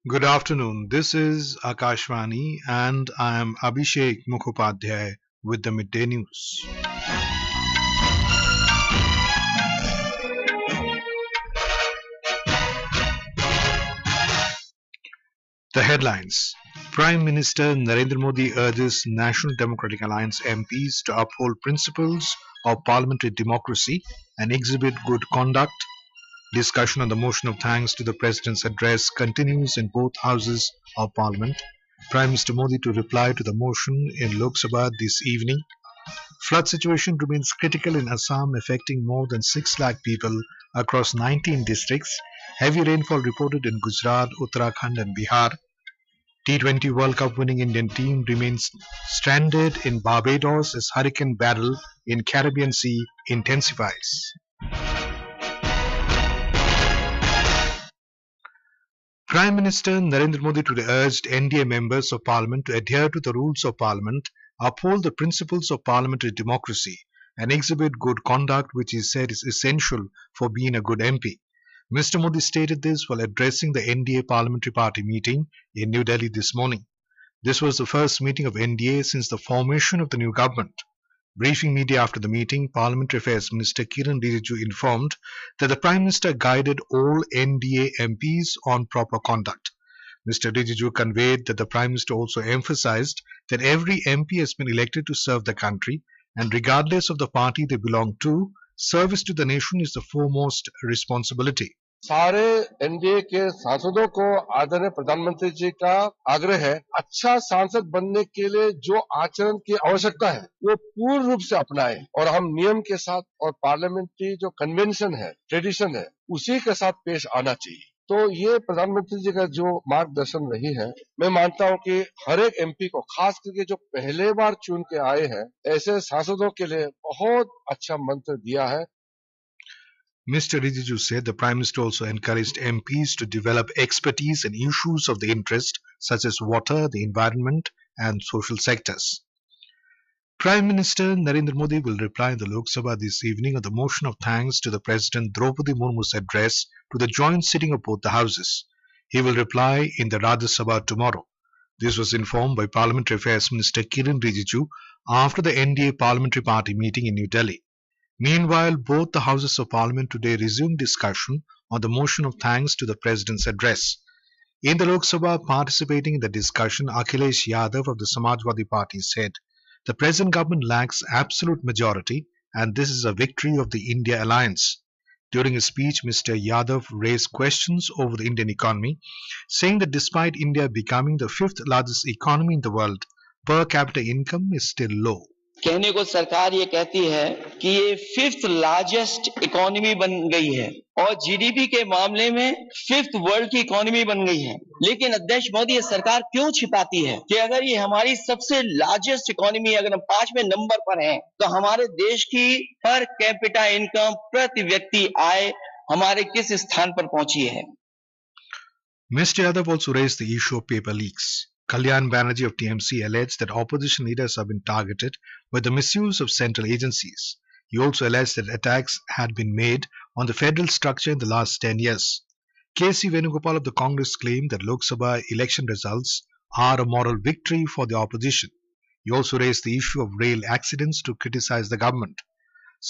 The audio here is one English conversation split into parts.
Good afternoon. This is Akashvani and I am Abhishek Mukhopadhyay with the Midday News. The headlines. Prime Minister Narendra Modi urges National Democratic Alliance MPs to uphold principles of parliamentary democracy and exhibit good conduct. Discussion on the motion of thanks to the President's address continues in both houses of Parliament. Prime Minister Modi to reply to the motion in Lok Sabha this evening. Flood situation remains critical in Assam, affecting more than 6 lakh people across 19 districts. Heavy rainfall reported in Gujarat, Uttarakhand and Bihar. T20 World Cup winning Indian team remains stranded in Barbados as Hurricane Beryl in Caribbean Sea intensifies. Prime Minister Narendra Modi today urged NDA members of Parliament to adhere to the rules of Parliament, uphold the principles of parliamentary democracy, and exhibit good conduct, which he said is essential for being a good MP. Mr. Modi stated this while addressing the NDA Parliamentary Party meeting in New Delhi this morning. This was the first meeting of NDA since the formation of the new government. Briefing media after the meeting, Parliamentary Affairs Minister Kiran Rijiju informed that the Prime Minister guided all NDA MPs on proper conduct. Mr. Rijiju conveyed that the Prime Minister also emphasized that every MP has been elected to serve the country, and regardless of the party they belong to, service to the nation is the foremost responsibility. सारे NDA के सांसदों को आदरणीय प्रधानमंत्री जी का आग्रह है, अच्छा सांसद बनने के लिए जो आचरण की आवश्यकता है वो पूर्ण रूप से अपनाएं और हम नियम के साथ और पार्लियामेंट्री जो कन्वेंशन है, ट्रेडिशन है, उसी के साथ पेश आना चाहिए। तो ये प्रधानमंत्री जी का जो मार्गदर्शन रही है, मैं मानता हूं कि हर एक एमपी को, खास करके जो पहले बार चुन के आए हैं, ऐसे सांसदों के लिए बहुत अच्छा मंत्र दिया है। Mr. Rijiju said the Prime Minister also encouraged MPs to develop expertise in issues of the interest such as water, the environment and social sectors. Prime Minister Narendra Modi will reply in the Lok Sabha this evening on the motion of thanks to the President Draupadi Murmu's address to the joint sitting of both the houses. He will reply in the Rajya Sabha tomorrow. This was informed by Parliamentary Affairs Minister Kiran Rijiju after the NDA Parliamentary Party meeting in New Delhi. Meanwhile, both the Houses of Parliament today resumed discussion on the motion of thanks to the President's address. In the Lok Sabha, participating in the discussion, Akhilesh Yadav of the Samajwadi Party said, the present government lacks absolute majority and this is a victory of the India alliance. During his speech, Mr. Yadav raised questions over the Indian economy, saying that despite India becoming the 5th largest economy in the world, per capita income is still low. कहने को सरकार ये कहती है कि ये 5th largest economy बन गई है और जीडीपी के मामले में 5th वर्ल्ड की इकोनॉमी बन गई है, लेकिन अध्यक्ष मोदी ये सरकार क्यों छिपाती है कि अगर ये हमारी सबसे लार्जेस्ट इकोनॉमी, अगर हम 5वें नंबर पर हैं, तो हमारे देश की पर कैपिटा इनकम, प्रति व्यक्ति आय हमारे किस स्थान पर पहुंची है। Mr. Yadav also raised the issue of paper leaks. Kalyan Banerjee of TMC alleged that opposition leaders have been targeted by the misuse of central agencies. He also alleged that attacks had been made on the federal structure in the last 10 years. K.C. Venugopal of the Congress claimed that Lok Sabha election results are a moral victory for the opposition. He also raised the issue of rail accidents to criticize the government.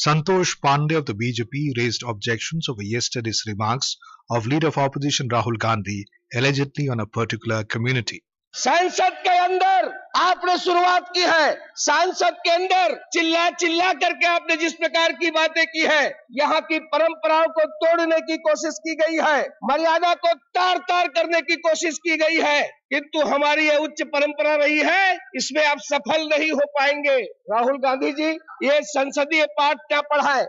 Santosh Pandey of the BJP raised objections over yesterday's remarks of leader of opposition Rahul Gandhi, allegedly on a particular community. संसद के अंदर आपने शुरुआत की है, संसद के अंदर चिल्ला चिल्ला करके आपने जिस प्रकार की बातें की है, यहाँ की परंपराओं को तोड़ने की कोशिश की गई है, मर्यादा को तार तार करने की कोशिश की गई है, किंतु हमारी ये उच्च परंपरा रही है, इसमें आप सफल नहीं हो पाएंगे। राहुल गांधी जी, ये संसदीय पाठ क्या पढ़ा है?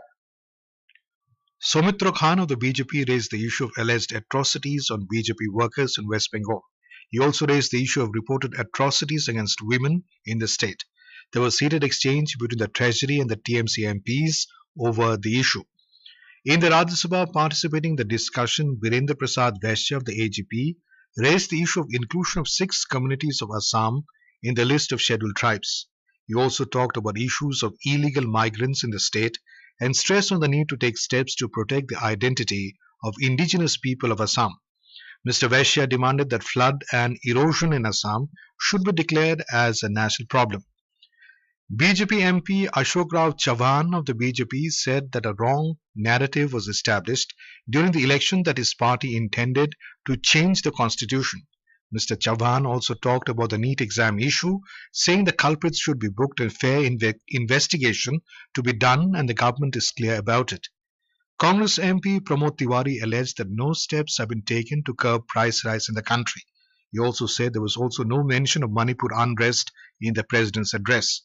Soumitra Khan of the BJP raised the issue of alleged atrocities on BJP workers in West Bengal. He also raised the issue of reported atrocities against women in the state. There was heated exchange between the Treasury and the TMC MPs over the issue. In the Rajya Sabha, participating in the discussion, Virendra Prasad Vaishya of the AGP raised the issue of inclusion of 6 communities of Assam in the list of scheduled tribes. He also talked about issues of illegal migrants in the state and stressed on the need to take steps to protect the identity of indigenous people of Assam. Mr. Vaishya demanded that flood and erosion in Assam should be declared as a national problem. BJP MP Ashok Rao Chavan of the BJP said that a wrong narrative was established during the election that his party intended to change the constitution. Mr. Chavan also talked about the NEET exam issue, saying the culprits should be booked and fair investigation to be done and the government is clear about it. Congress MP Pramod Tiwari alleged that no steps have been taken to curb price rise in the country. He also said there was also no mention of Manipur unrest in the president's address.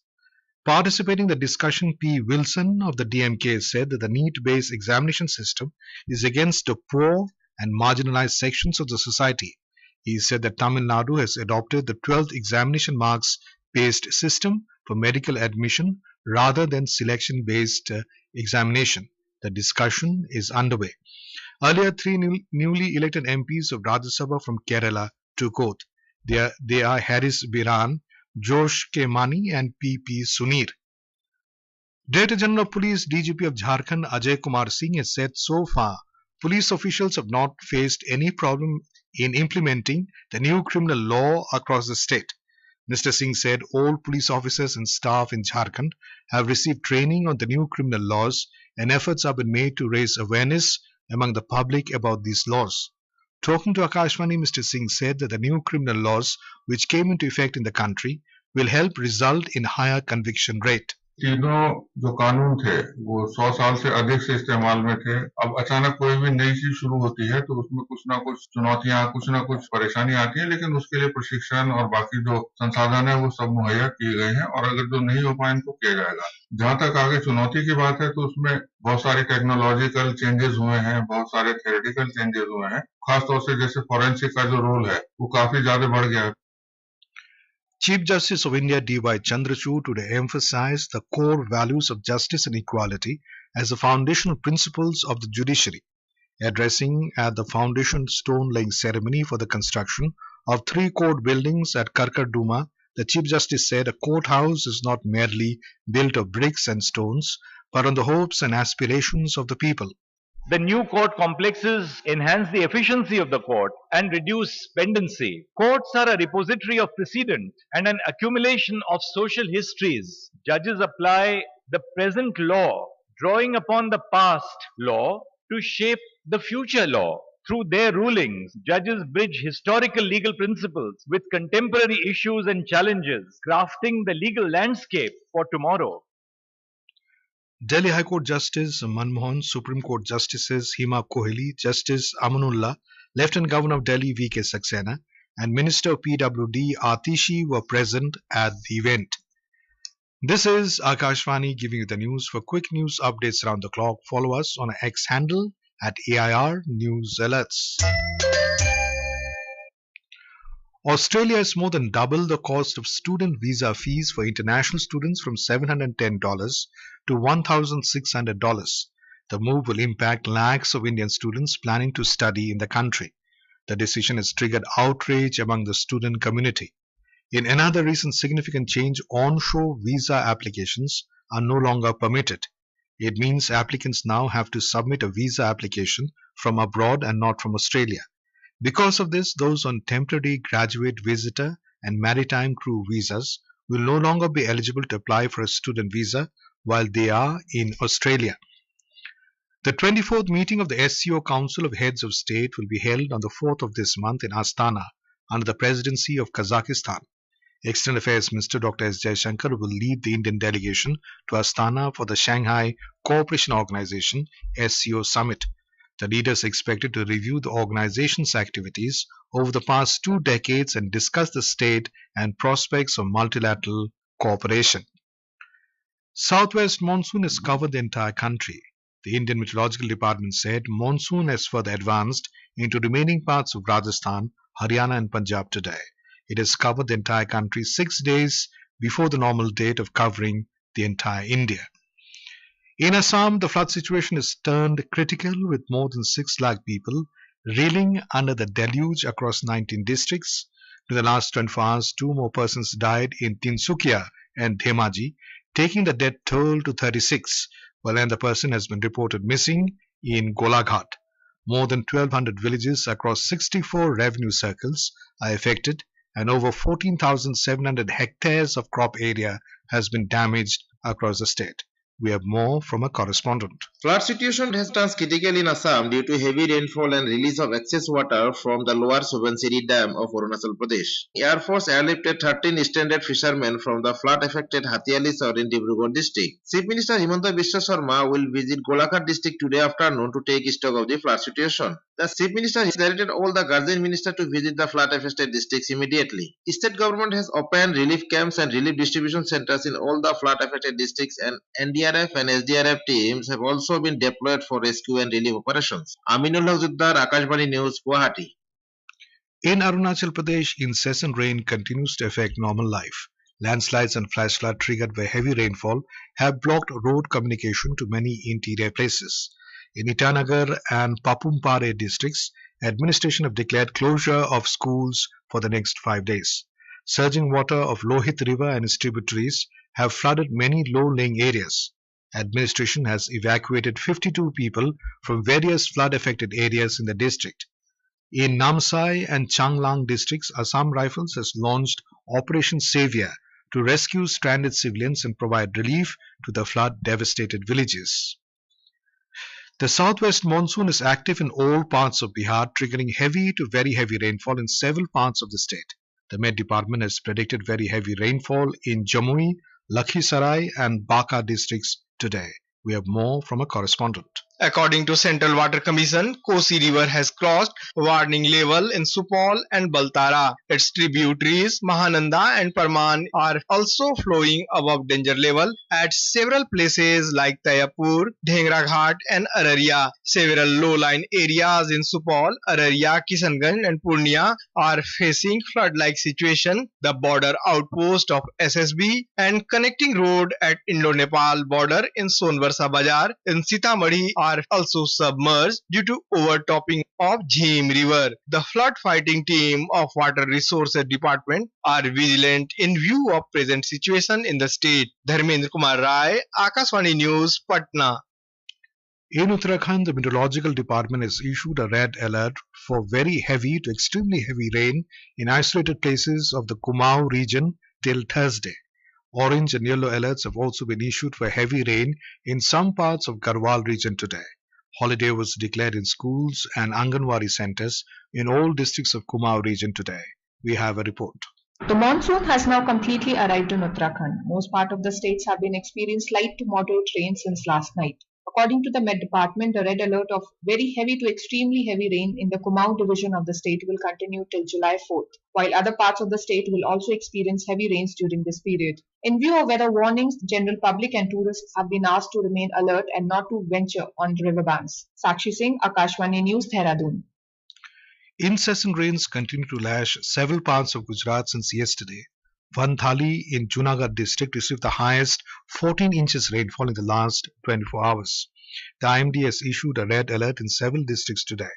Participating in the discussion, P. Wilson of the DMK said that the NEET-based examination system is against the poor and marginalized sections of the society. He said that Tamil Nadu has adopted the 12th examination marks-based system for medical admission rather than selection-based examination. The discussion is underway. Earlier, three newly elected MPs of Rajya Sabha from Kerala took oath. They are Harris Biran, Josh K. Mani and P.P. Sunir. Director General of Police DGP of Jharkhand Ajay Kumar Singh has said so far police officials have not faced any problem in implementing the new criminal law across the state. Mr. Singh said all police officers and staff in Jharkhand have received training on the new criminal laws and efforts have been made to raise awareness among the public about these laws. Talking to Akashvani, Mr. Singh said that the new criminal laws which came into effect in the country will help result in higher conviction rate. तीनों जो कानून थे वो 100 साल से अधिक से इस्तेमाल में थे। अब अचानक कोई भी नई चीज शुरू होती है तो उसमें कुछ ना कुछ चुनौतियां, कुछ ना कुछ परेशानी आती है, लेकिन उसके लिए प्रशिक्षण और बाकी जो संसाधन है वो सब मुहैया किए गए हैं और अगर जो नहीं हो पाए इनको किया जाएगा। जहां तक आगे चुनौती की बात है तो उसमें बहुत सारे टेक्नोलॉजिकल चेंजेस हुए हैं, बहुत सारे थ्योरेटिकल चेंजेस हुए हैं। खासतौर से जैसे फॉरेंसिक का जो रोल है वो काफी ज्यादा बढ़ गया है। Chief Justice of India D.Y. Chandrachud today emphasized the core values of justice and equality as the foundational principles of the judiciary. Addressing at the foundation stone-laying ceremony for the construction of 3 court buildings at Karkarduma, the Chief Justice said a courthouse is not merely built of bricks and stones, but on the hopes and aspirations of the people. The new court complexes enhance the efficiency of the court and reduce pendency. Courts are a repository of precedent and an accumulation of social histories. Judges apply the present law, drawing upon the past law to shape the future law. Through their rulings, judges bridge historical legal principles with contemporary issues and challenges, crafting the legal landscape for tomorrow. Delhi High Court Justice Manmohan, Supreme Court Justices Hima Kohli, Justice Amanullah, Lieutenant Governor of Delhi V.K. Saxena, and Minister of PWD Atishi were present at the event. This is Akashvani giving you the news. For quick news updates around the clock, follow us on our X handle at AIR News Alerts. Australia has more than doubled the cost of student visa fees for international students from $710 to $1,600. The move will impact lakhs of Indian students planning to study in the country. The decision has triggered outrage among the student community. In another recent significant change, onshore visa applications are no longer permitted. It means applicants now have to submit a visa application from abroad and not from Australia. Because of this, those on temporary graduate visitor and maritime crew visas will no longer be eligible to apply for a student visa while they are in Australia. The 24th meeting of the SCO Council of Heads of State will be held on the 4th of this month in Astana under the presidency of Kazakhstan. External Affairs Minister Dr. S. Jaishankar will lead the Indian delegation to Astana for the Shanghai Cooperation Organization SCO Summit. The leaders are expected to review the organization's activities over the past 2 decades and discuss the state and prospects of multilateral cooperation. Southwest monsoon has covered the entire country. The Indian Meteorological Department said monsoon has further advanced into remaining parts of Rajasthan, Haryana and Punjab today. It has covered the entire country 6 days before the normal date of covering the entire India. In Assam, the flood situation has turned critical with more than 6 lakh people reeling under the deluge across 19 districts. In the last 24 hours, 2 more persons died in Tinsukia and Dhemaji, taking the death toll to 36, while another person has been reported missing in Golaghat. More than 1,200 villages across 64 revenue circles are affected, and over 14,700 hectares of crop area has been damaged across the state. We have more from a correspondent. Flood situation has turned critical in Assam due to heavy rainfall and release of excess water from the lower Subansiri Dam of Arunachal Pradesh. Air Force airlifted 13 stranded fishermen from the flood-affected Hatiali Sar in Dibrugarh district. Chief Minister Himanta Biswa Sarma will visit Golaghat district today afternoon to take stock of the flood situation. The Chief Minister has directed all the guardian ministers to visit the flood-affected districts immediately. State government has opened relief camps and relief distribution centers in all the flood-affected districts, and NDRF and SDRF teams have also been deployed for rescue and relief operations. Aminul Haq, Akashvani News, Guwahati. In Arunachal Pradesh, incessant rain continues to affect normal life. Landslides and flash flood triggered by heavy rainfall have blocked road communication to many interior places. In Itanagar and Papumpare districts, administration have declared closure of schools for the next 5 days. Surging water of Lohit River and its tributaries have flooded many low-lying areas. Administration has evacuated 52 people from various flood-affected areas in the district. In Namsai and Changlang districts, Assam Rifles has launched Operation Savior to rescue stranded civilians and provide relief to the flood-devastated villages. The southwest monsoon is active in all parts of Bihar, triggering heavy to very heavy rainfall in several parts of the state. The Met Department has predicted very heavy rainfall in Jamui, Lakhisarai and Baka districts today. We have more from a correspondent. According to Central Water Commission, Kosi River has crossed warning level in Supol and Baltara. Its tributaries Mahananda and Parman are also flowing above danger level at several places like Tayapur, Dhengra Ghat and Araria. Several low-lying areas in Supol, Araria, Kishanganj and Purnia are facing flood-like situation. The border outpost of SSB and connecting road at Indo-Nepal border in Sonvarsa Bazar in Sitamarhi are also submerged due to overtopping of Jheem River. The flood fighting team of Water Resources Department are vigilant in view of present situation in the state. Dharmendra Kumar Rai, Akashvani News, Patna. In Uttarakhand, the Meteorological Department has issued a red alert for very heavy to extremely heavy rain in isolated places of the Kumaon region till Thursday. Orange and yellow alerts have also been issued for heavy rain in some parts of Garhwal region today. Holiday was declared in schools and Anganwadi centers in all districts of Kumaon region today. We have a report. The monsoon has now completely arrived in Uttarakhand. Most part of the states have been experiencing light to moderate rain since last night. According to the Met Department, the red alert of very heavy to extremely heavy rain in the Kumaon division of the state will continue till July 4th, while other parts of the state will also experience heavy rains during this period. In view of weather warnings, general public and tourists have been asked to remain alert and not to venture on riverbanks. Sakshi Singh, Akashvani News, Dehradun. Incessant rains continue to lash several parts of Gujarat since yesterday. Vanthali in Junagadh district received the highest 14 inches rainfall in the last 24 hours. The IMD has issued a red alert in several districts today.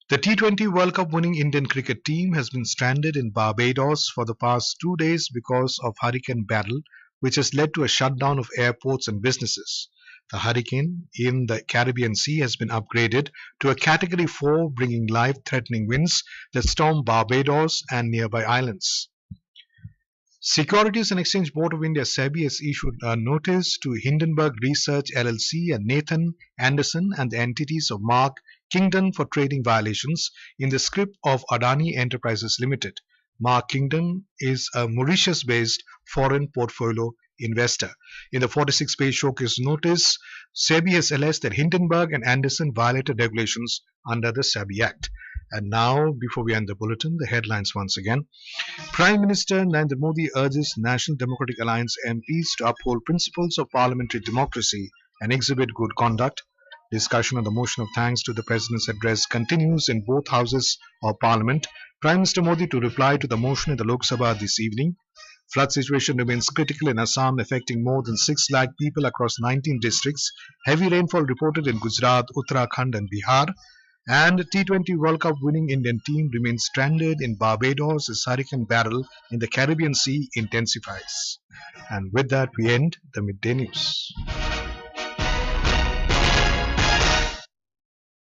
The T20 World Cup winning Indian cricket team has been stranded in Barbados for the past 2 days because of Hurricane Beryl, which has led to a shutdown of airports and businesses. The hurricane in the Caribbean Sea has been upgraded to a Category 4, bringing life-threatening winds that storm Barbados and nearby islands. Securities and Exchange Board of India (SEBI) has issued a notice to Hindenburg Research LLC and Nathan Anderson and the entities of Mark Kingdon for trading violations in the scrip of Adani Enterprises Limited. Mark Kingdon is a Mauritius-based foreign portfolio investor. In the 46-page showcase notice, SEBI has alleged that Hindenburg and Anderson violated regulations under the SEBI Act. And now, before we end the bulletin, the headlines once again. Prime Minister Narendra Modi urges National Democratic Alliance MPs to uphold principles of parliamentary democracy and exhibit good conduct. Discussion on the motion of thanks to the President's address continues in both houses of Parliament. Prime Minister Modi to reply to the motion in the Lok Sabha this evening. Flood situation remains critical in Assam, affecting more than 6 lakh people across 19 districts. Heavy rainfall reported in Gujarat, Uttarakhand and Bihar. And T20 World Cup winning Indian team remains stranded in Barbados as Hurricane Beryl in the Caribbean Sea intensifies. And with that, we end the midday news.